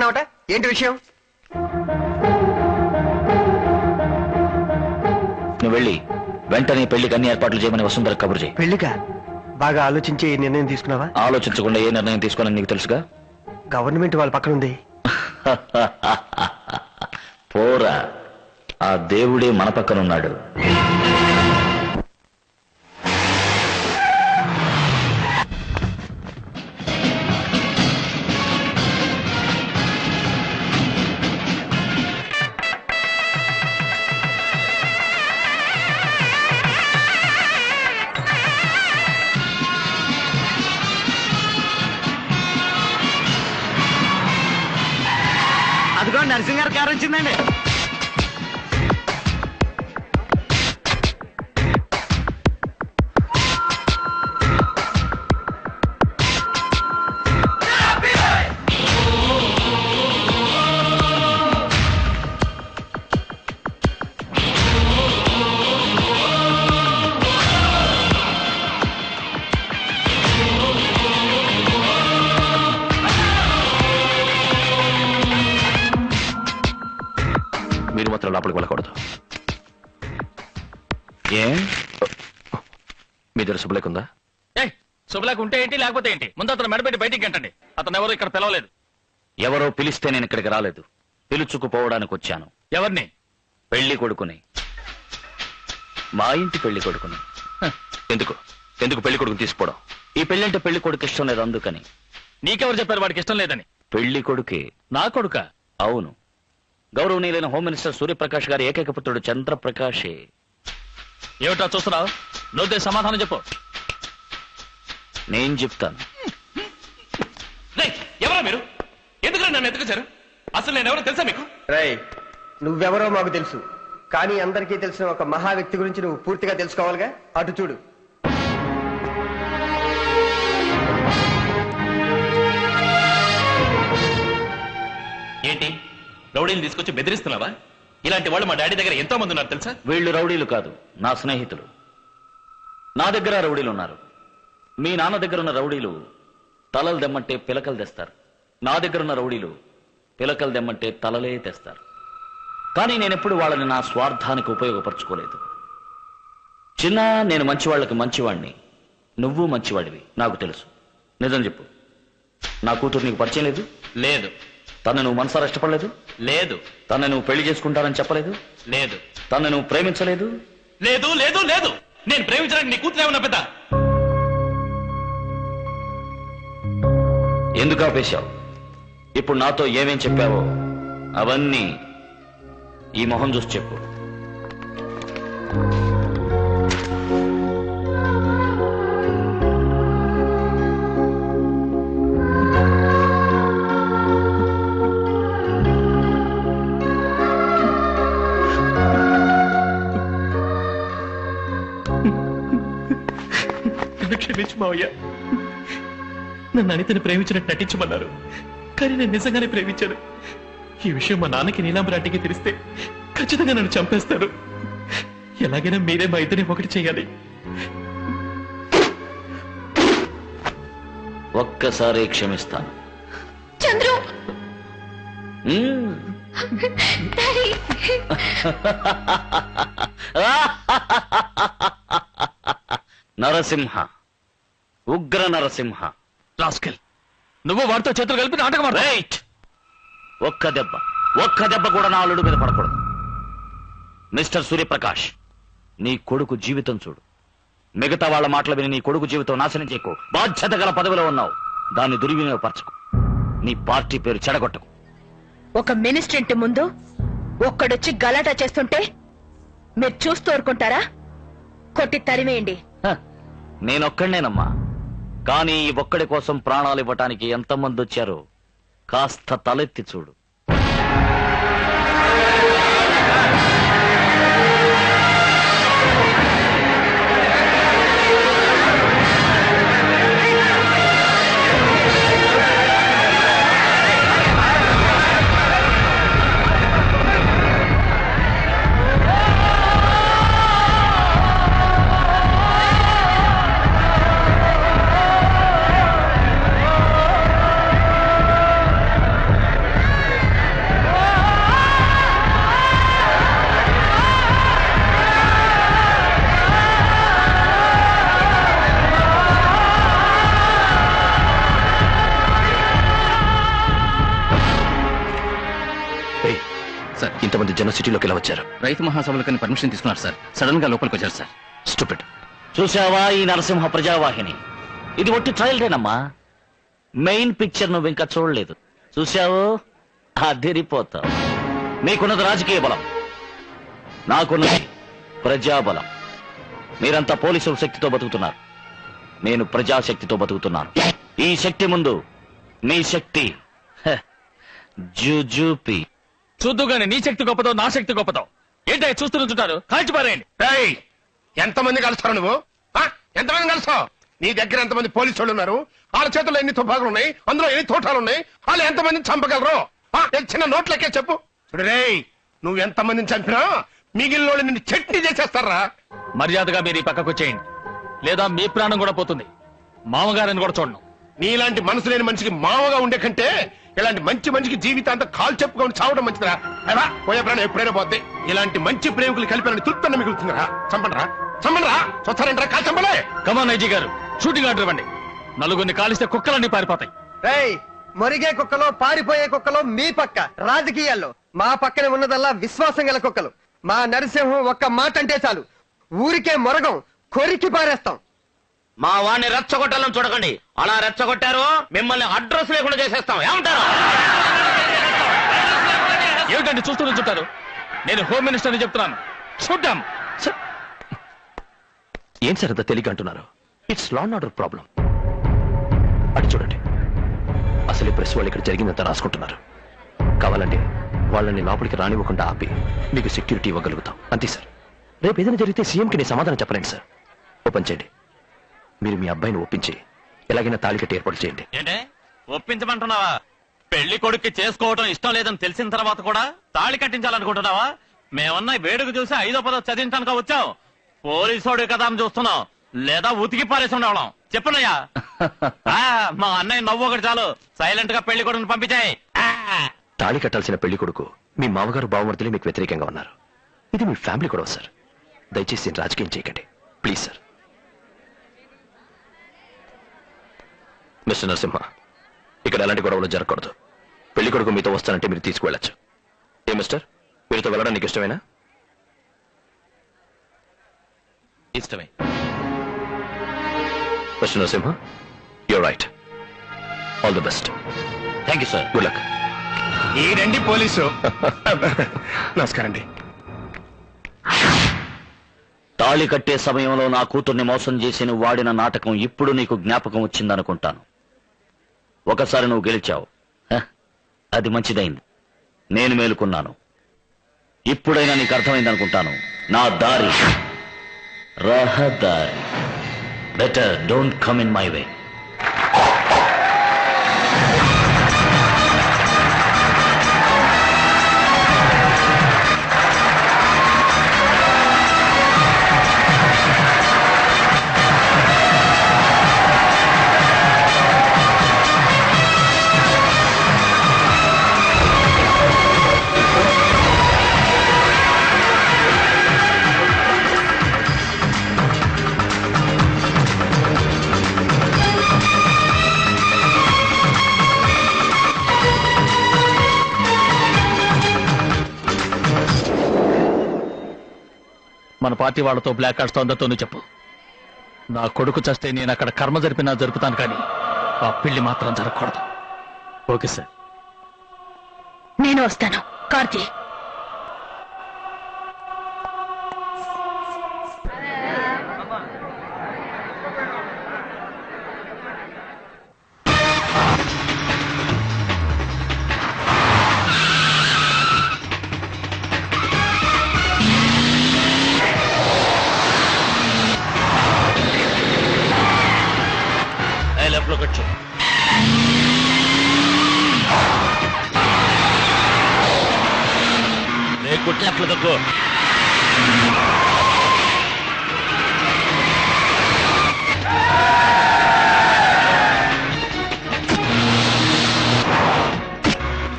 రమ్మన్నావట, ఏంటి విషయం? నువ్వు వెళ్ళి వెంటనే పెళ్లికి అన్ని ఏర్పాట్లు చేయమని వసుంధర కబురు చేయి. పెళ్లిగా? బాగా ఆలోచించి ఈ నిర్ణయం తీసుకున్నావా? ఆలోచించకుండా ఏ నిర్ణయం తీసుకోవాలని నీకు తెలుసుగా. గవర్నమెంట్ వాళ్ళ పక్కన ఉంది. పోరా, ఆ దేవుడే మన పక్కన ఉన్నాడు. అదిగో నరసింహ గారి కారు వచ్చిందండి. మీరు మాత్రం లోపలికి వెళ్ళకూడదు. ఏ మీ దగ్గర శుభలేఖ ఉందా? శుభలేఖ ఉంటే ఏంటి, లేకపోతే ఏంటి? ముందు అతను మెడబెట్టి బయటికి గంటండి. అతను ఎవరు ఇక్కడ పిలవలేదు. ఎవరో పిలిస్తే నేను ఇక్కడికి రాలేదు, పిలుచుకుపోవడానికి వచ్చాను. ఎవరిని? పెళ్లి కొడుకుని, మా ఇంటి పెళ్లి కొడుకుని. ఎందుకు ఎందుకు పెళ్లి కొడుకుని తీసుకోవడం? ఈ పెళ్లి అంటే పెళ్లి కొడుకు ఇష్టం లేదు, అందుకని. నీకెవరు చెప్పారు వాడికి ఇష్టం లేదని? పెళ్లి కొడుకే. నా కొడుక? అవును, గౌరవనీయులైన హోమ్ మినిస్టర్ సూర్యప్రకాష్ గారి ఏకైక పుత్రుడు చంద్రప్రకాషే. ఏమిటో చూస్తున్నావు? నువ్వు సమాధానం చెప్పు. నేను చెప్తాను. ఎవరా మీరు? ఎందుకు నన్ను ఎత్తుకొచ్చారు? అసలు నేను ఎవరో తెలుసా మీకు? రేయ్, నువ్వెవరో మాకు తెలుసు, కానీ అందరికీ తెలిసిన ఒక మహా వ్యక్తి గురించి నువ్వు పూర్తిగా తెలుసుకోవాలిగా. అటు చూడు. ఏంటి రౌడీని తీసుకొచ్చి బెదిరిస్తున్నావా? ఇలాంటి వాళ్ళు మా డాడీ దగ్గర ఎంతో మంది ఉన్నారు తెలుసా? వీళ్ళు రౌడీలు కాదు, నా స్నేహితులు. నా దగ్గర రౌడీలు ఉన్నారు. మీ నాన్న దగ్గర ఉన్న రౌడీలు తలలు దెమ్మంటే పిలకలు తెస్తారు. నా దగ్గర ఉన్న రౌడీలు పిలకలు దెమ్మంటే తలలే తెస్తారు. కానీ నేనెప్పుడు వాళ్ళని నా స్వార్థానికి ఉపయోగపరచుకోలేదు. చిన్న, నేను మంచివాళ్ళకి మంచివాడిని, నువ్వు మంచివాడివి, నాకు తెలుసు. నిజం చెప్పు, నా కూతురు నీకు పరిచయం లేదు? లేదు. తను నువ్వు మనసారా ఇష్టపడలేదు? లేదు. తను నువ్వు పెళ్లి చేసుకుంటానని చెప్పలేదు? లేదు. తను నువ్వు ప్రేమించలేదు? లేదు లేదు లేదు. నేను ప్రేమించడానికి నీ కూతురు ఏమన్నా పెద్ద? ఎందుకు ఆపేశావు? ఇప్పుడు నాతో ఏమేం చెప్పావో అవన్నీ ఈ మొహం చూసి చెప్పు. క్షమించు మావయ్య. నన్ను అనితని ప్రేమించినట్టు నటించమన్నారు, కానీ నేను నిజంగానే ప్రేమించాను. ఈ విషయం మా నాన్నకి నీలాంబరాటికి తెలిస్తే ఖచ్చితంగా నన్ను చంపేస్తారు. ఎలాగైనా మీరే మా ఇద్దరిని ఒకటి చేయాలి. ఒక్కసారి క్షమిస్తాను. చంద్రు, నరసింహ, ఉగ్ర నరసింహ. రాస్కెల్, నువ్వు వాడితో చేతులు కలిపి నాటకం ఆడు. రైట్. ఒక్క దెబ్బ కూడా నా అల్లుడు మీద పడకూడదు. మిస్టర్ సూర్యప్రకాష్, నీ కొడుకు జీవితం చూడు. మిగతా వాళ్ళ మాటలు విని నీ కొడుకు జీవితం నాశనం చేయకు. బాధ్యత గల పదవిలో ఉన్నావు, దాన్ని దుర్వినియోగపరచుకో. నీ పార్టీ పేరు చెడగొట్టకు. ఒక మినిస్టర్ ఇంటి ముందు ఒక్కడొచ్చి గలాటా చేస్తుంటే మీరు చూస్తూ ఊరుకుంటారా? కొట్టి తరిమేయండి. నేనొక్కడేనమ్మా, కానీ ఈ ఒక్కడి కోసం ప్రాణాలు ఇవ్వటానికి ఎంతమంది వచ్చారో కాస్త తలెత్తి చూడు. సార్ ఇంతమంది జన సిటీలోకి ఎలా వచ్చారు? రైతు మహాసభలకు పర్మిషన్ తీసుకున్నారు సార్. సడన్ గా లోపలికి వచ్చారు సార్. స్టూపిడ్. చూసావా ఈ నరసింహ ప్రజావాహిని? ఇది ఒట్టి ట్రయల్దేనమ్మా. మెయిన్ పిక్చర్ నువ్వు ఇంకా చూడలేదు. చూసావు, అదిరిపోతావు. నీకున్నది రాజకీయ బలం, నాకున్నది ప్రజాబలం. మీరంతా పోలీసుల శక్తితో బతుకుతున్నారు, నేను ప్రజాశక్తితో బతుకుతున్నాను. ఈ శక్తి ముందు మీ శక్తి జుజుపి. చూద్దుగానే నీ శక్తి గొప్పదో నా శక్తి గొప్పదో ఏంటో చూస్తూ నుంచుంటారు. కాల్చిపారేయండి. ఎంతమంది కలుస్తావు నువ్వు? ఎంతమంది కలుస్తావు? నీ దగ్గర ఎంతమంది పోలీసు వాళ్ళు ఉన్నారు? వాళ్ళ చేతుల్లో ఎన్ని తుపాకులు ఉన్నాయి, అందులో ఎన్ని తోటాలు ఉన్నాయి, వాళ్ళు ఎంతమందిని చంపగలరు? చిన్న నోట్లకే చెప్పు. రేయ్, నువ్వు ఎంతమందిని చంపినా మిగిలిన వాళ్ళు నిన్ను చట్నీ చేసేస్తారా? మర్యాదగా మీరు ఈ పక్కకు వచ్చేయండి, లేదా మీ ప్రాణం కూడా పోతుంది. మామగారిని కూడా చూడను. నీలాంటి మనసు లేని మనిషికి మామగా ఉండే కంటే ఇలాంటి మంచి మనిషికి జీవితాంతా కాలు చెప్పుకొని చావడం మంచిదిరా. అలా పోయే ప్రాణం ఎప్పుడైనా పోద్ది. ఇలాంటి మంచి ప్రేమికులు కలిపిన తృప్తి మిగులుతుందిరా. చంపండిరా, చంపండిరా. చూస్తారంటారా? కాలు చంపలే. కమాన్ ఐజీ గారు, షూటింగ్ ఆర్డర్ ఇవ్వండి. నలుగురిని కాలిస్తే కుక్కలన్నీ పారిపోతాయి. రేయ్, మొరిగే కుక్కలో పారిపోయే కుక్కలో మీ పక్క. రాజకీయాల్లో మా పక్కన ఉన్నదల్లా విశ్వాసం గల కుక్కలు. మా నరసింహం ఒక్క మాట అంటే చాలు, ఊరికే మొరగం, కొరికి పారేస్తాం. మా వాడిని రెచ్చగొట్టాలని చూడకండి. అలా రెచ్చగొట్టారు మిమ్మల్ని అడ్రస్ లేకుండా చేసేస్తాం. ఏమంటారు? ఏమిటండి చూస్తూ నుంచుంటారు? నేను హోమ్ మినిస్టర్ అని చెప్తున్నాను. చూద్దాం. ఏం సార్ అంత తెలియక అంటున్నారు? It's law and order problem. అటు చూడండి, అసలు ఈ ప్రెస్ వాళ్ళు ఇక్కడ జరిగిందంతా రాసుకుంటున్నారు. కావాలంటే వాళ్ళని లోపలికి రానివ్వకుండా ఆపి మీకు సెక్యూరిటీ ఇవ్వగలుగుతాం. అంతే సార్. రేపు ఏదైనా జరిగితే సీఎంకి నేను సమాధానం చెప్పలేండి సార్. ఓపెన్ చేయండి. మీరు మీ అబ్బాయిని ఒప్పించి ఎలాగైనా తాళి కట్టి ఏర్పాటు చేయండి. ఏంటే ఒప్పించమంటున్నావా? పెళ్లి కొడుక్కి చేసుకోవటం ఇష్టం లేదని తెలిసిన తర్వాత కూడా తాళి కట్టించాలనుకుంటున్నావా? మేమన్నా వేడుక చూసి 5వ 10వ చదివించడానికి వచ్చాం. పోలీసోడు కదా అని చూస్తున్నాం, లేదా ఉతికి పారేసి ఉండేవాళ్ళం. చెప్పనయ్యా. మా అన్నయ్య నవ్వు ఒకటి చాలు, సైలెంట్ గా పెళ్లి కొడుకుని పంపించాయి. తాళి కట్టాల్సిన పెళ్లి కొడుకు మీ మామగారు బావమర్దులే మీకు వ్యతిరేకంగా ఉన్నారు. ఇది మీ ఫ్యామిలీ కూడా సార్. దయచేసి రాజకీయం చేయకండి ప్లీజ్ సార్. మిస్టర్ నరసింహ, ఇక్కడ ఎలాంటి గొడవలు జరగకూడదు. పెళ్లి కొడుకు మీతో వస్తానంటే మీరు తీసుకువెళ్ళచ్చు. ఏ మిస్టర్, మీరుతో వెళ్ళడం నీకు ఇష్టమేనా? ఇష్టమే. Mister Narasimha, you're right. All the best. Thank you sir. Good luck. ఈ రండి పోలీసు. నమస్కారం అండి. తాళి కట్టే సమయంలో నా కూతుర్ని మోసం చేసి నువ్వు వాడిన నాటకం ఇప్పుడు నీకు జ్ఞాపకం వచ్చిందనుకుంటాను. ఒకసారి నువ్వు గెలిచావు, అది మంచిదైంది. నేను మేలుకున్నాను. ఇప్పుడైనా నీకు అర్థమైందనుకుంటాను. నా దారి రహదారి. Better don't come in my way. మన పార్టీ వాళ్ళతో బ్లాక్ కార్డ్స్ అందరితోనూ చెప్పు. నా కొడుకు చస్తే నేను అక్కడ కర్మ జరిపినా జరుపుతాను, కానీ ఆ పెళ్లి మాత్రం జరగకూడదు. Okay sir. నేను వస్తాను. కార్తీ, లెఫ్ట్ లో కట్టు. కుట్టి లెఫ్ట్ లో తక్కువ.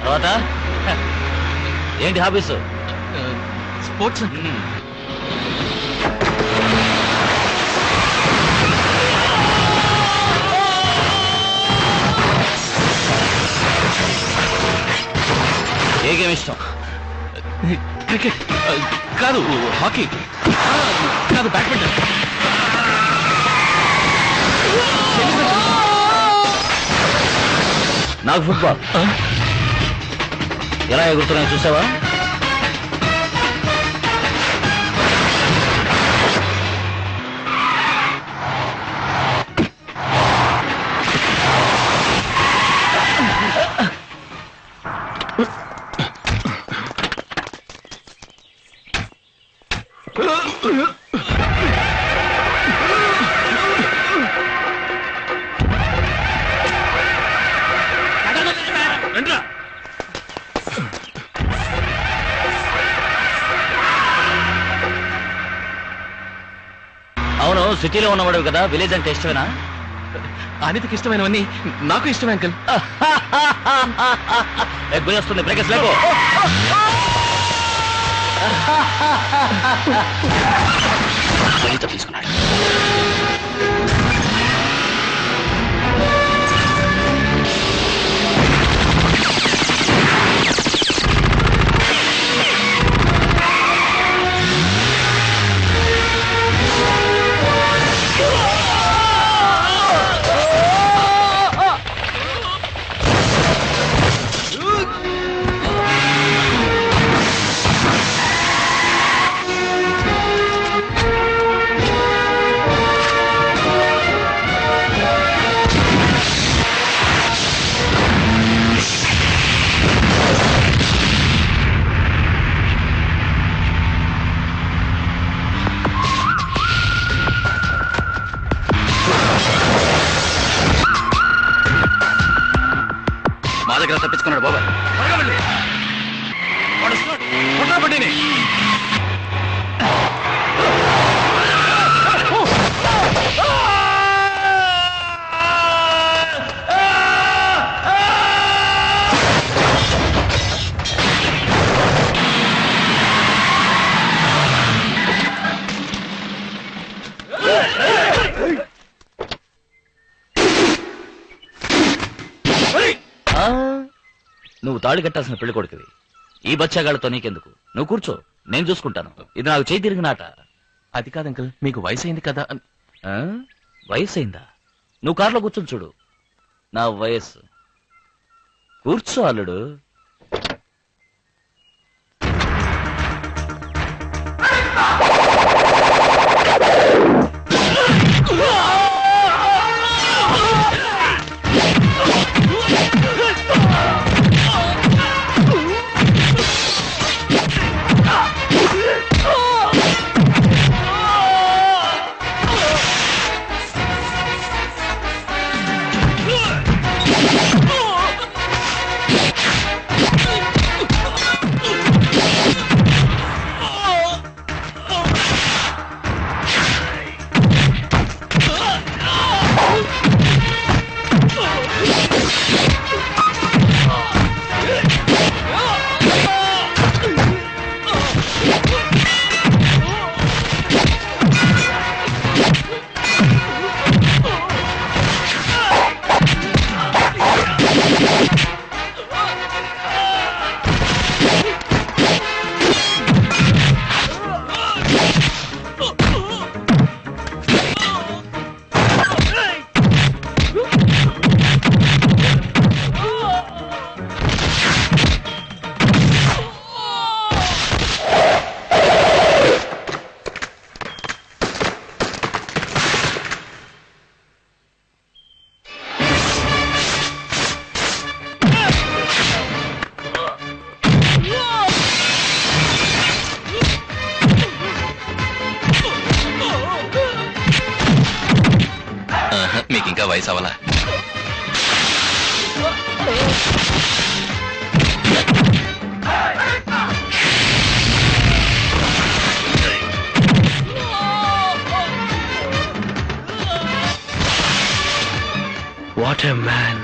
తర్వాత ఏంటి హాబీస్? స్పోర్ట్స్. ఏ గేమ్ ఇష్టం? క్రికెట్ కాదు, హాకీ కాదు, బ్యాడ్మింటన్. నాకు ఫుట్బాల్ ఎలా ఎగురుతున్నాయో చూసావా? అవును, సిటీలో ఉన్నవాడు కదా, విలేజ్ అంటే ఇష్టమేనా? అనితకి ఇష్టమైనవన్నీ నాకు ఇష్టమే అంకల్. వస్తుంది, బ్రేకర్స్ లేకో. తీసుకున్నాడు. మా దగ్గర తప్పించుకున్నాడు బాబాయ్. నువ్వు తాళి కట్టాల్సిన పెళ్లి కొడుకువి. ఈ బచ్చాగాళ్ళతో నీకెందుకు? నువ్వు కూర్చో, నేను చూసుకుంటాను. ఇది నాకు చేయి తిరిగినాట. అది కాదు అంకల్, మీకు వయసు అయింది కదా. వయసు అయిందా? నువ్వు కారులో కూర్చొని చూడు నా వయస్సు. కూర్చో అల్లుడు. మీకు ఇంకా వయసు అవలా? What a man.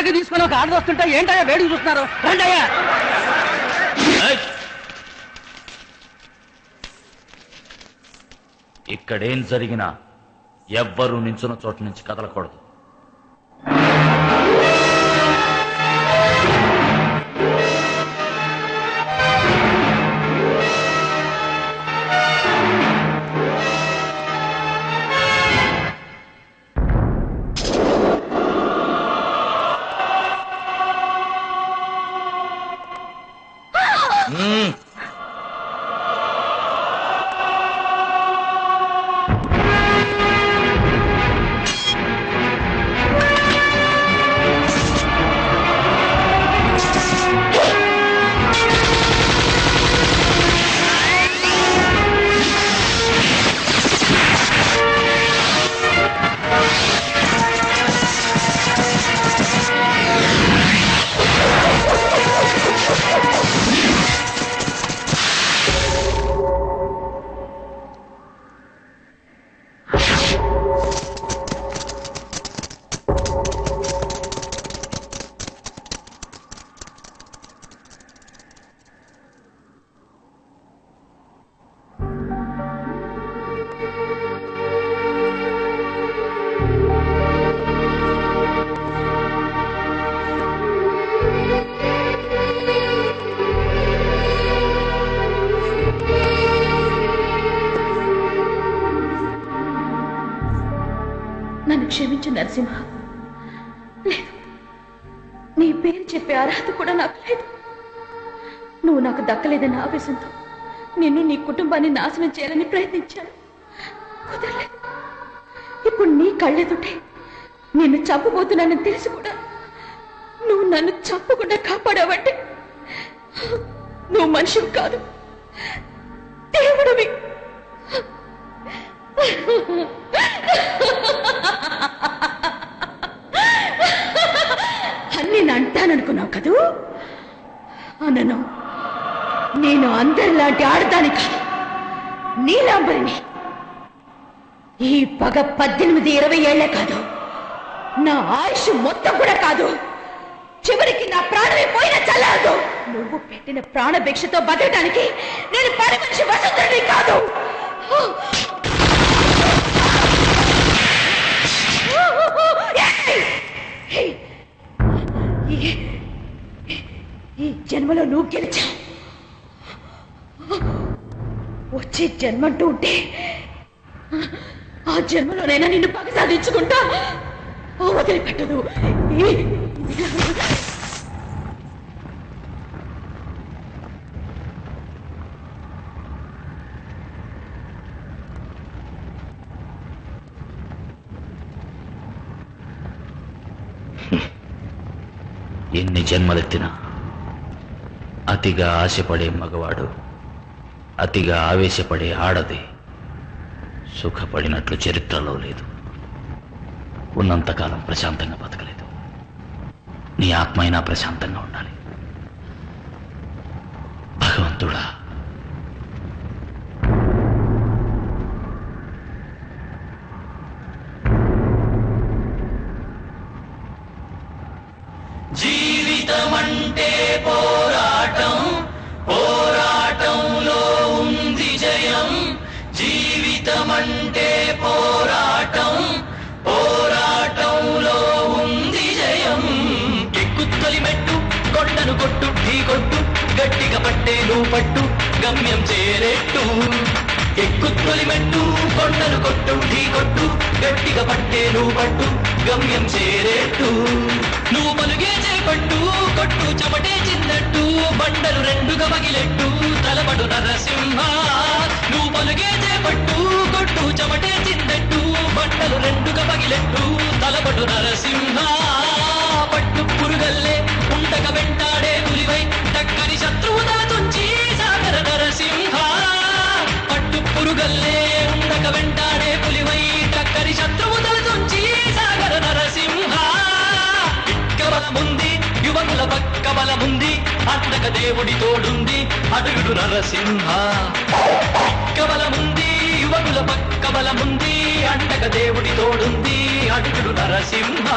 తుపాకీ తీసుకుని ఒక ఆర్డర్ వస్తుంటే ఏంటయ్యా వేడికి చూస్తున్నారు? రండి అయ్యా. ఇక్కడేం జరిగినా ఎవ్వరూ నించున్న చోట నుంచి కదలకూడదు. నన్ను క్షమించు నరసింహ. లేదు, నీ పేరు చెప్పే అర్హత కూడా నాకు లేదు. నువ్వు నాకు దక్కలేదన్న ఆవేశంతో నిన్ను నీ కుటుంబాన్ని నాశనం చేయాలని ప్రయత్నించాను, కుదరలేదు. ఇప్పుడు నీ కళ్ళెదుటే నిన్ను చంపబోతున్నానని తెలిసి కూడా నువ్వు నన్ను చంపకుండా కాపాడావంటే నువ్వు మనిషివి కాదు, దేవుడివి. నేను అంటాననుకున్నావు కదూ? అనను. నేను అందరిలాంటి ఆడదాని కాదు, నీలాంబరిని. ఈ పగ 18-20 ఏళ్లే కాదు, నా ఆయుష్ మొత్తం కూడా కాదు. చివరికి నా ప్రాణమే పోయినా చల్లదు. నువ్వు పెట్టిన ప్రాణభిక్షతో బతకడానికి నేను పని మనిషి వసుంధరని కాదు. ఈ జన్మలో నువ్వు గెలిచావు. వచ్చే జన్మంటూ ఉంటే ఆ జన్మలోనైనా నిన్ను పగ సాధించుకుంటా. వదిలిపెట్టదు. ఎన్ని జన్మలెత్తినా అతిగా ఆశపడే మగవాడు, అతిగా ఆవేశపడే ఆడది సుఖపడినట్లు చరిత్రలో లేదు. ఉన్నంతకాలం ప్రశాంతంగా బతకలేదు. నీ ఆత్మ అయినా ప్రశాంతంగా ఉండాలి. భగవంతుడా, జీవితమంటే పోరాటం, పోరాటంలో ఉంది జయం. జీవితమంటే పోరాటం, పోరాటంలో ఉంది జయం. ఎక్కుత్తొలి మెట్టు, కొండను కొట్టు, ఢీ కొట్టు, గట్టిగా పట్టే నువ్వు పట్టు, గమ్యం చేరేట్టు. ఎక్కుత్తొలి మెట్టు, కొండను కొట్టు, ఢీ కొట్టు, గట్టిగా పట్టే నువ్వు పట్టు, గమ్యం చేరేట్టు. నువ్వు పలుగే చేపట్టు, కొట్టు చెమటే చిందట్టు, బండలు రెండుగా పగిలెట్టు, తలపడు నరసింహ. నువ్వు పలుగే చేపట్టు, కొట్టు చెమటే చిందట్టు, బండలు రెండుగా పగిలెట్టు, తలపడు నరసింహ. పట్టు పురుగల్లే ఉండక వెంటాడే పులివై, దక్కని శత్రువుదా తుంచి సాగర నరసింహ. పట్టు పురుగల్లే ఉండక వెంటాడే పులివై, దక్కని శత్రువుదా తుంచి సాగర నరసింహ. బలముంది యువకుల పక్క బలముంది, అంతక దేవుడి తోడుంది అడుగుడు నరసింహ. బలముంది యువకుల పక్క బలముంది, అంతక దేవుడి తోడుంది అడుగుడు నరసింహ.